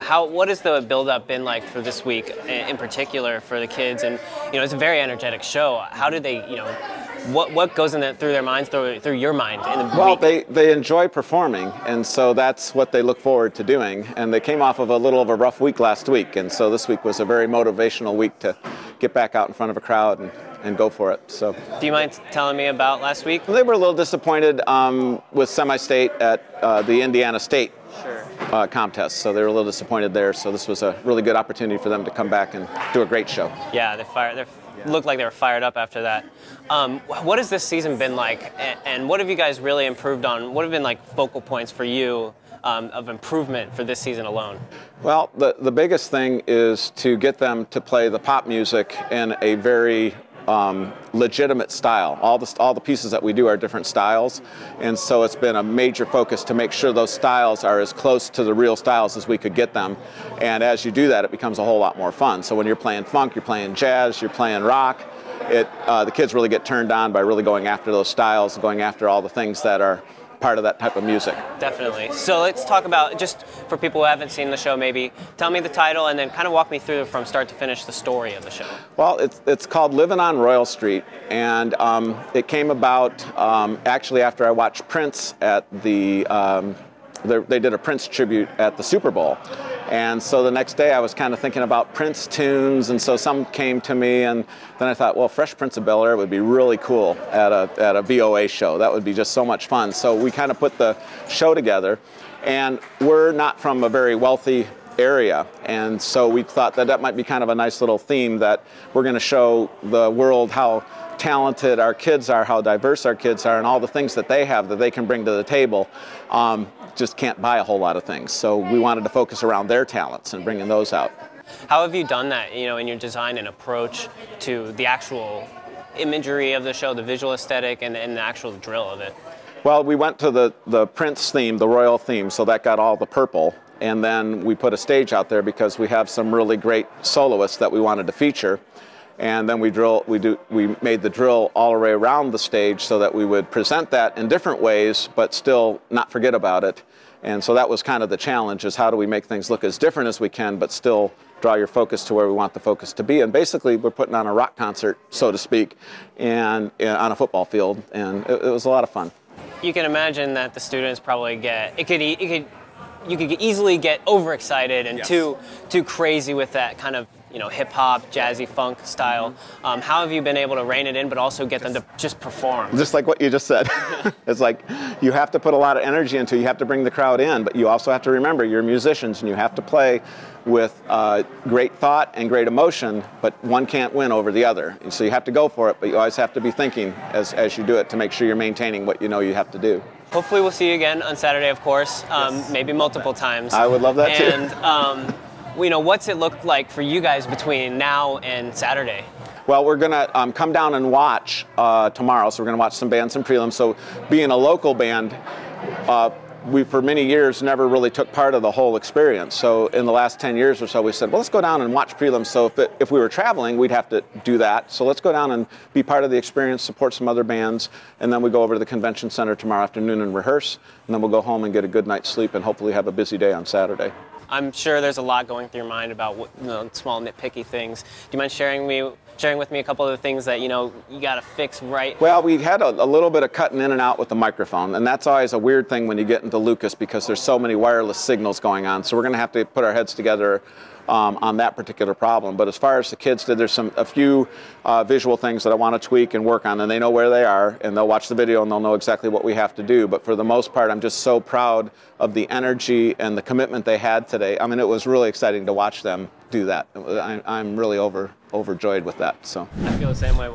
What has the build-up been like for this week, in particular for the kids? And it's a very energetic show. How do they, what goes through their minds, through your mind in the Well, week? they enjoy performing, and so that's what they look forward to doing. And they came off of a little of a rough week last week, and so this week was a very motivational week to get back out in front of a crowd and go for it. So, do you mind telling me about last week? They were a little disappointed with semi-state at the Indiana State contest, so they were a little disappointed there. So this was a really good opportunity for them to come back and do a great show. Yeah, they looked like they were fired up after that. What has this season been like, and what have you guys really improved on? What have been like focal points for you of improvement for this season alone? Well, the biggest thing is to get them to play the pop music in a very legitimate style. All the pieces that we do are different styles, and so it's been a major focus to make sure those styles are as close to the real styles as we could get them. And as you do that, it becomes a whole lot more fun. So when you're playing funk, you're playing jazz, you're playing rock, the kids really get turned on by really going after those styles, going after all the things that are part of that type of music. Definitely. So let's talk about, just for people who haven't seen the show, maybe tell me the title and then kind of walk me through from start to finish the story of the show. Well, it's called Living on Royal Street, and it came about actually after I watched Prince at they did a Prince tribute at the Super Bowl. And so the next day I was kind of thinking about Prince tunes, and so some came to me, and then I thought, well, Fresh Prince of Bel-Air would be really cool at a VOA show. That would be just so much fun. So we kind of put the show together, and we're not from a very wealthy area, and so we thought that might be kind of a nice little theme, that we're going to show the world how talented our kids are, how diverse our kids are, and all the things that they have that they can bring to the table. Just can't buy a whole lot of things. So we wanted to focus around their talents and bringing those out. How have you done that, in your design and approach to the actual imagery of the show, the visual aesthetic, and the actual drill of it? Well, we went to the Prince theme, the royal theme, so that got all the purple. And then we put a stage out there because we have some really great soloists that we wanted to feature. And then we made the drill all the way around the stage so that we would present that in different ways, but still not forget about it. And so that was kind of the challenge, is how do we make things look as different as we can, but still draw your focus to where we want the focus to be. And basically, we're putting on a rock concert, so to speak, and on a football field, and it was a lot of fun. You can imagine that the students probably you could easily get overexcited and too crazy with that kind of hip-hop, jazzy funk style. How have you been able to rein it in, but also get them to just perform? Just like what you just said. It's like you have to put a lot of energy into it. You have to bring the crowd in, but you also have to remember you're musicians, and you have to play with great thought and great emotion, but one can't win over the other. So you have to go for it, but you always have to be thinking as you do it to make sure you're maintaining what you know you have to do. Hopefully we'll see you again on Saturday, of course, maybe multiple times. I would love that too. And what's it look like for you guys between now and Saturday? Well, we're going to come down and watch tomorrow, so we're going to watch some bands in prelims. So being a local band, we for many years never really took part of the whole experience. So in the last 10 years or so, we said, well, let's go down and watch prelims. So if we were traveling, we'd have to do that. So let's go down and be part of the experience, support some other bands, and then we go over to the convention center tomorrow afternoon and rehearse, and then we'll go home and get a good night's sleep and hopefully have a busy day on Saturday. I'm sure there's a lot going through your mind about small nitpicky things. Do you mind sharing with me a couple of the things that you got to fix right? Well, we had a little bit of cutting in and out with the microphone, and that's always a weird thing when you get into Lucas because there's so many wireless signals going on. So we're going to have to put our heads together on that particular problem. But as far as the kids did, there's a few visual things that I want to tweak and work on, and they know where they are, and they'll watch the video and they'll know exactly what we have to do. But for the most part, I'm just so proud of the energy and the commitment they had today. I mean, it was really exciting to watch them do that. I'm really overjoyed with that. So I feel the same way.